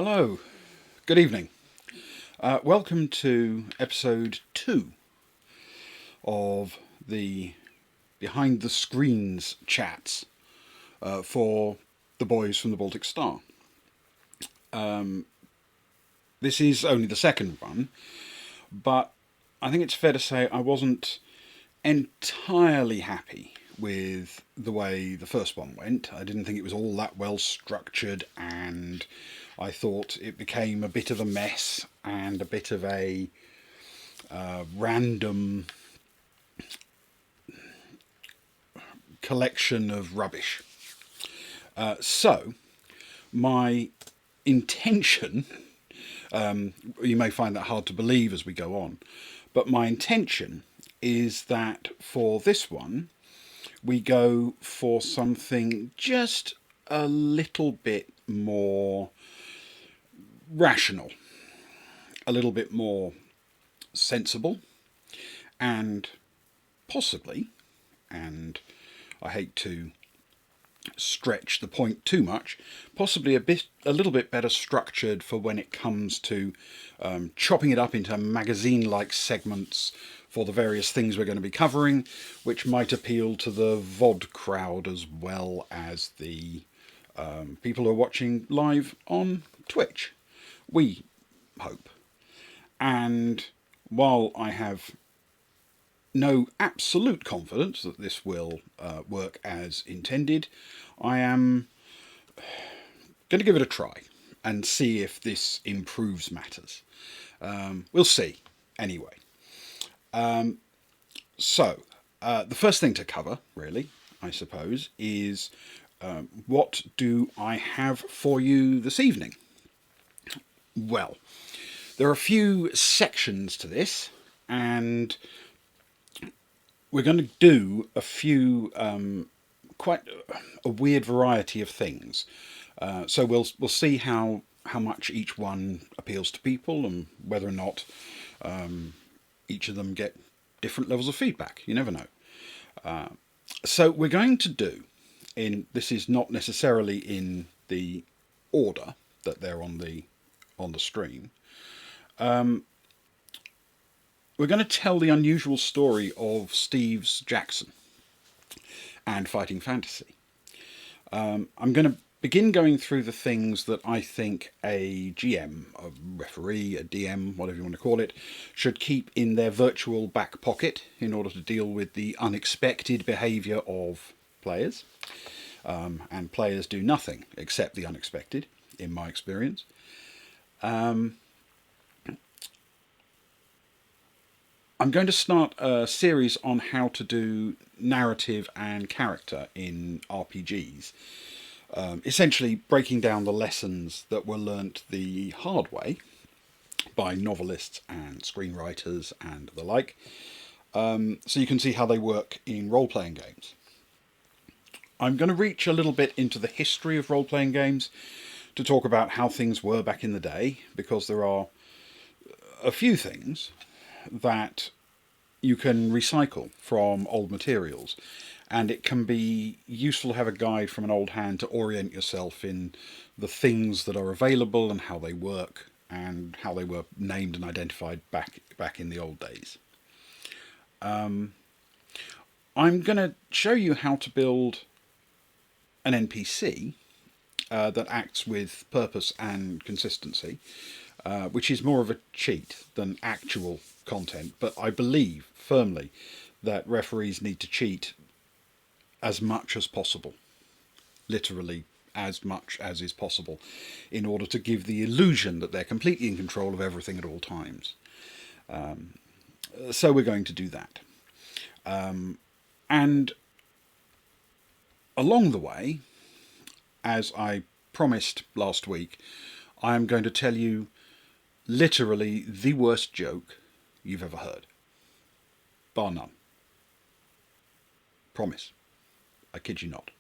Hello, good evening. Welcome to episode 2 of the Behind the Screens chats for the boys from the Baltic Star. This is only the second one, but I think it's fair to say I wasn't entirely happy with the way the first one went. I didn't think it was all that well structured, and I thought it became a bit of a mess and a bit of a random collection of rubbish. So my intention, you may find that hard to believe as we go on, but my intention is that for this one we go for something just a little bit more rational, a little bit more sensible, and possibly, and I hate to stretch the point too much, possibly a little bit better structured for when it comes to chopping it up into magazine-like segments for the various things we're going to be covering, which might appeal to the VOD crowd as well as the people who are watching live on Twitch. We hope. And while I have no absolute confidence that this will work as intended, I am going to give it a try and see if this improves matters. We'll see, anyway. So, the first thing to cover, really, I suppose, is what do I have for you this evening? Well, there are a few sections to this, and we're going to do a few quite a weird variety of things. So we'll see how much each one appeals to people and whether or not each of them get different levels of feedback. You never know. So we're going to do, this is not necessarily in the order that they're on the stream. We're going to tell the unusual story of Steve's Jackson and Fighting Fantasy. I'm going to begin going through the things that I think a GM, a referee, a DM, whatever you want to call it, should keep in their virtual back pocket in order to deal with the unexpected behaviour of players. And players do nothing except the unexpected, in my experience. I'm going to start a series on how to do narrative and character in RPGs. Essentially breaking down the lessons that were learnt the hard way by novelists and screenwriters and the like, so you can see how they work in role-playing games. I'm going to reach a little bit into the history of role-playing games to talk about how things were back in the day, because there are a few things that you can recycle from old materials, and it can be useful to have a guide from an old hand to orient yourself in the things that are available and how they work and how they were named and identified back in the old days. I'm going to show you how to build an NPC that acts with purpose and consistency, which is more of a cheat than actual content, but I believe firmly that referees need to cheat as much as possible, literally as much as is possible, in order to give the illusion that they're completely in control of everything at all times. So we're going to do that. And along the way, as I promised last week, I am going to tell you literally the worst joke you've ever heard. Bar none. Promise. I kid you not.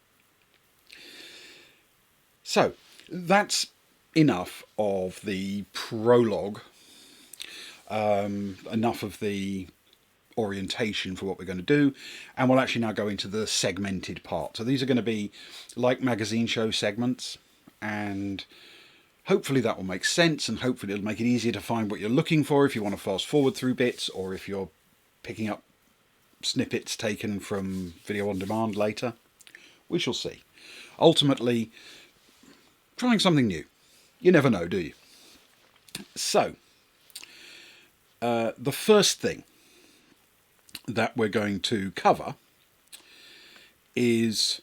So, that's enough of the prologue, enough of the orientation for what we're going to do, and we'll actually now go into the segmented part. So these are going to be like magazine show segments, and Hopefully that will make sense, and hopefully it'll make it easier to find what you're looking for if you want to fast forward through bits, or if you're picking up snippets taken from video on demand later. We shall see. Ultimately, trying something new. You never know, do you? So, the first thing that we're going to cover is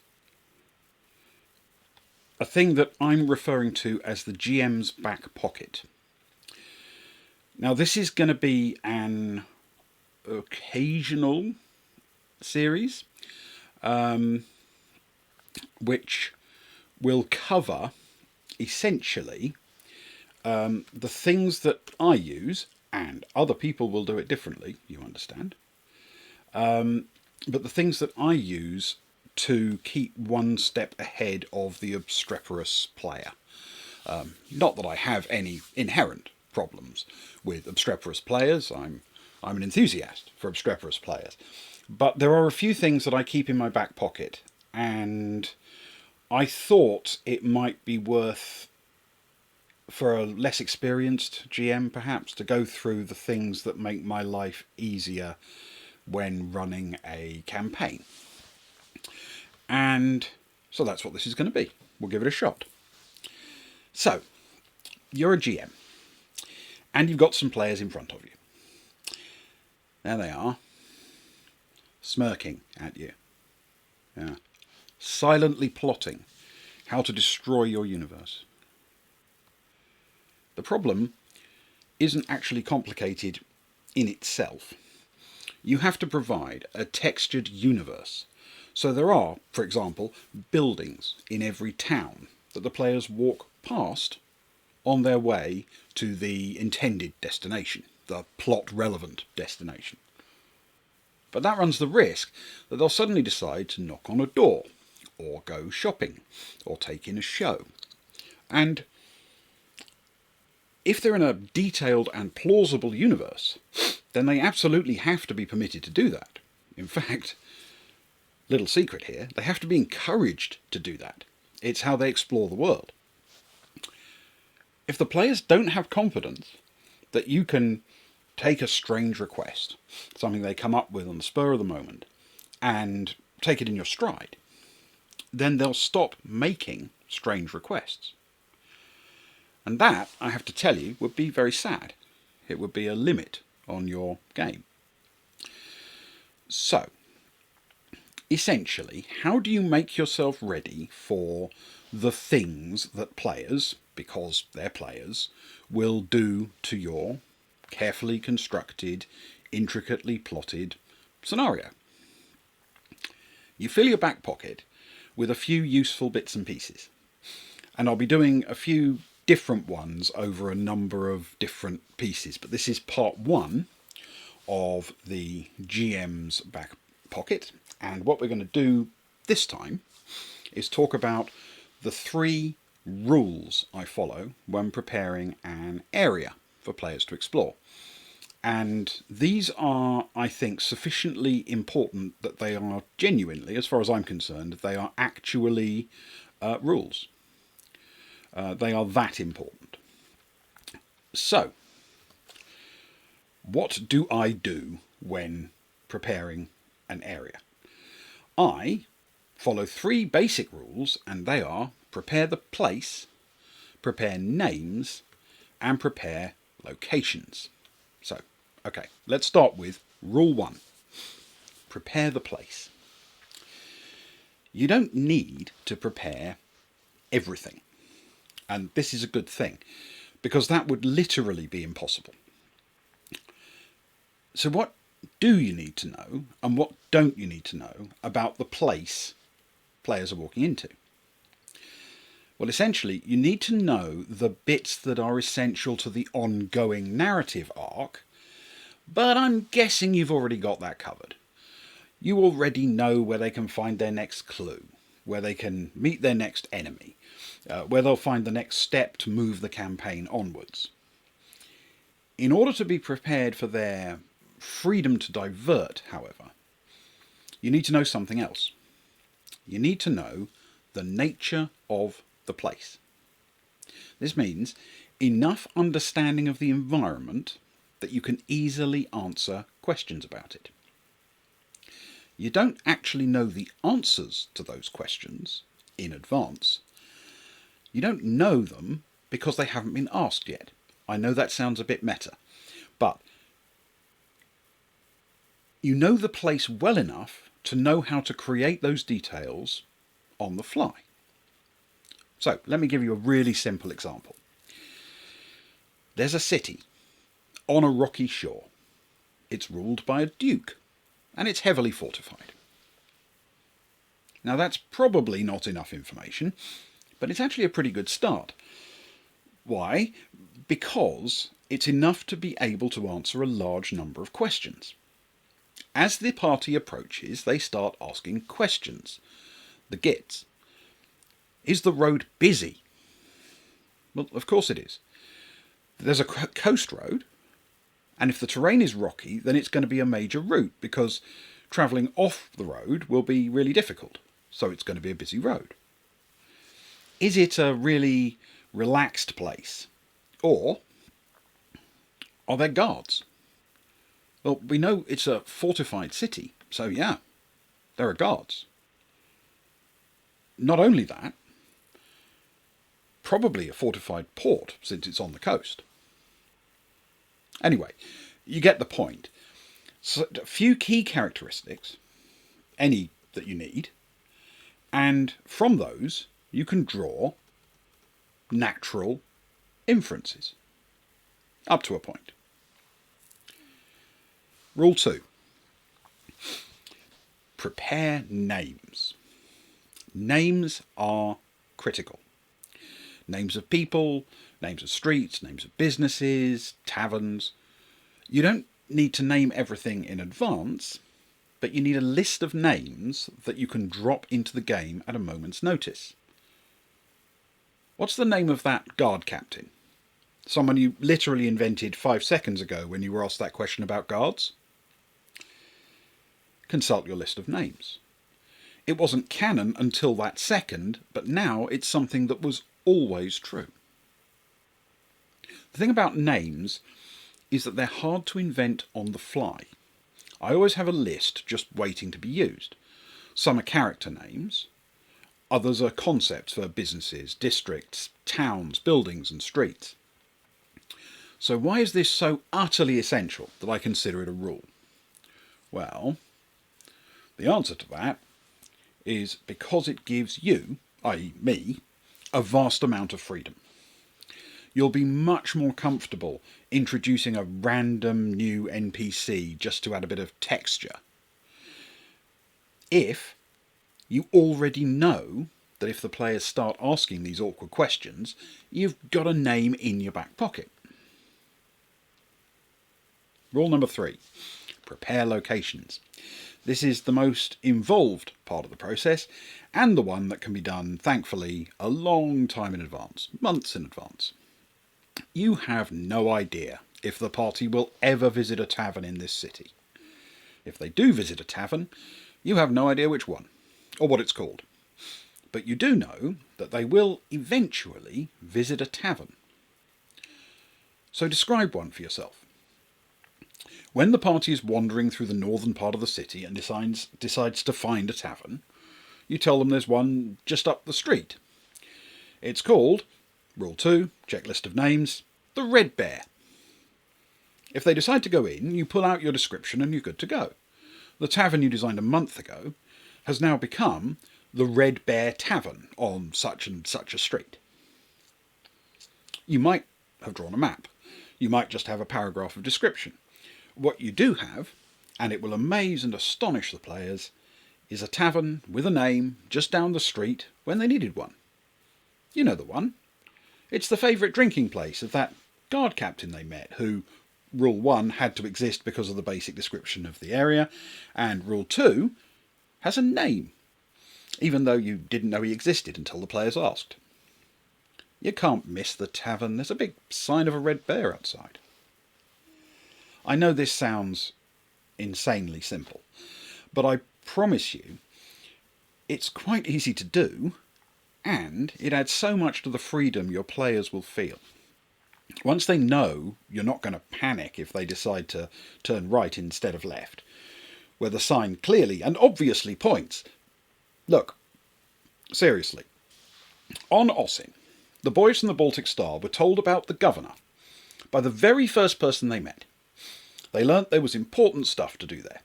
a thing that I'm referring to as the GM's back pocket. Now, this is going to be an occasional series, which will cover essentially the things that I use, and other people will do it differently, you understand, but the things that I use to keep one step ahead of the obstreperous player. Not that I have any inherent problems with obstreperous players. I'm an enthusiast for obstreperous players. But there are a few things that I keep in my back pocket, and I thought it might be worth, for a less experienced GM perhaps, to go through the things that make my life easier when running a campaign. And so that's what this is going to be. We'll give it a shot. So, you're a GM, and you've got some players in front of you. There they are, smirking at you. Yeah. Silently plotting how to destroy your universe. The problem isn't actually complicated in itself. You have to provide a textured universe. So there are, for example, buildings in every town that the players walk past on their way to the intended destination, the plot-relevant destination. But that runs the risk that they'll suddenly decide to knock on a door, or go shopping, or take in a show. And if they're in a detailed and plausible universe, then they absolutely have to be permitted to do that. In fact, little secret here, they have to be encouraged to do that. It's how they explore the world. If the players don't have confidence that you can take a strange request, something they come up with on the spur of the moment, and take it in your stride, then they'll stop making strange requests. And that, I have to tell you, would be very sad. It would be a limit on your game. So, essentially, how do you make yourself ready for the things that players, because they're players, will do to your carefully constructed, intricately plotted scenario? You fill your back pocket with a few useful bits and pieces. And I'll be doing a few different ones over a number of different pieces, but this is part one of the GM's back pocket. And what we're going to do this time is talk about the 3 rules I follow when preparing an area for players to explore. And these are, I think, sufficiently important that they are genuinely, as far as I'm concerned, they are actually rules. They are that important. So, what do I do when preparing an area? I follow 3 basic rules, and they are prepare the place, prepare names, and prepare locations. So, okay, let's start with rule 1. Prepare the place. You don't need to prepare everything. And this is a good thing, because that would literally be impossible. So what do you need to know, and what don't you need to know about the place players are walking into? Well, essentially, you need to know the bits that are essential to the ongoing narrative arc, but I'm guessing you've already got that covered. You already know where they can find their next clue, where they can meet their next enemy, where they'll find the next step to move the campaign onwards. In order to be prepared for their freedom to divert, however, you need to know something else. You need to know the nature of the place. This means enough understanding of the environment that you can easily answer questions about it. You don't actually know the answers to those questions in advance. You don't know them because they haven't been asked yet. I know that sounds a bit meta, but you know the place well enough to know how to create those details on the fly. So let me give you a really simple example. There's a city on a rocky shore. It's ruled by a duke, and it's heavily fortified. Now that's probably not enough information, but it's actually a pretty good start. Why? Because it's enough to be able to answer a large number of questions. As the party approaches, they start asking questions. The gits. Is the road busy? Well, of course it is. There's a coast road, and if the terrain is rocky, then it's going to be a major route, because travelling off the road will be really difficult, so it's going to be a busy road. Is it a really relaxed place? Or are there guards? Well, we know it's a fortified city, so yeah, there are guards. Not only that, probably a fortified port, since it's on the coast. Anyway, you get the point. So, a few key characteristics, any that you need, and from those you can draw natural inferences, up to a point. Rule 2. Prepare names. Names are critical. Names of people, names of streets, names of businesses, taverns. You don't need to name everything in advance, but you need a list of names that you can drop into the game at a moment's notice. What's the name of that guard captain? Someone you literally invented 5 seconds ago when you were asked that question about guards? Consult your list of names. It wasn't canon until that second, but now it's something that was always true. The thing about names is that they're hard to invent on the fly. I always have a list just waiting to be used. Some are character names, others are concepts for businesses, districts, towns, buildings and streets. So why is this so utterly essential that I consider it a rule? Well, the answer to that is because it gives you, i.e. me, a vast amount of freedom. You'll be much more comfortable introducing a random new NPC just to add a bit of texture if you already know that if the players start asking these awkward questions, you've got a name in your back pocket. Rule number 3. Prepare locations. This is the most involved part of the process, and the one that can be done, thankfully, a long time in advance, months in advance. You have no idea if the party will ever visit a tavern in this city. If they do visit a tavern, you have no idea which one, or what it's called. But you do know that they will eventually visit a tavern. So describe one for yourself. When the party is wandering through the northern part of the city and decides to find a tavern, you tell them there's one just up the street. It's called, Rule 2, checklist of names, the Red Bear. If they decide to go in, you pull out your description and you're good to go. The tavern you designed a month ago has now become the Red Bear Tavern on such and such a street. You might have drawn a map. You might just have a paragraph of description. What you do have, and it will amaze and astonish the players, is a tavern with a name just down the street when they needed one. You know the one. It's the favourite drinking place of that guard captain they met, who, Rule 1, had to exist because of the basic description of the area, and Rule 2 has a name, even though you didn't know he existed until the players asked. You can't miss the tavern. There's a big sign of a red bear outside. I know this sounds insanely simple, but I promise you it's quite easy to do, and it adds so much to the freedom your players will feel. Once they know you're not going to panic if they decide to turn right instead of left, where the sign clearly and obviously points. Look, seriously, on Osin, the boys from the Baltic Star were told about the governor by the very first person they met. They learnt there was important stuff to do there.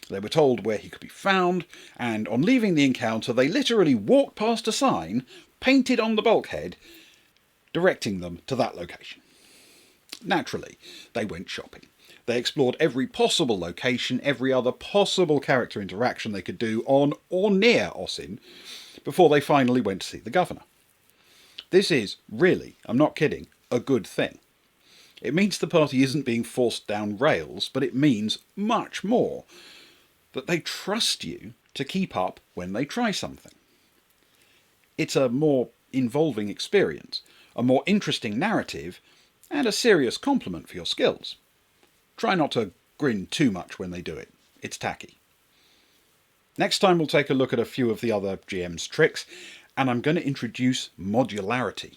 They were told where he could be found, and on leaving the encounter they literally walked past a sign, painted on the bulkhead, directing them to that location. Naturally, they went shopping. They explored every possible location, every other possible character interaction they could do on or near Osin, before they finally went to see the governor. This is, really, I'm not kidding, a good thing. It means the party isn't being forced down rails, but it means much more. That they trust you to keep up when they try something. It's a more involving experience, a more interesting narrative, and a serious compliment for your skills. Try not to grin too much when they do it. It's tacky. Next time we'll take a look at a few of the other GM's tricks, and I'm going to introduce modularity.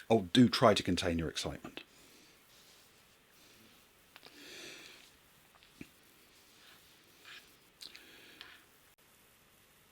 Oh, do try to contain your excitement.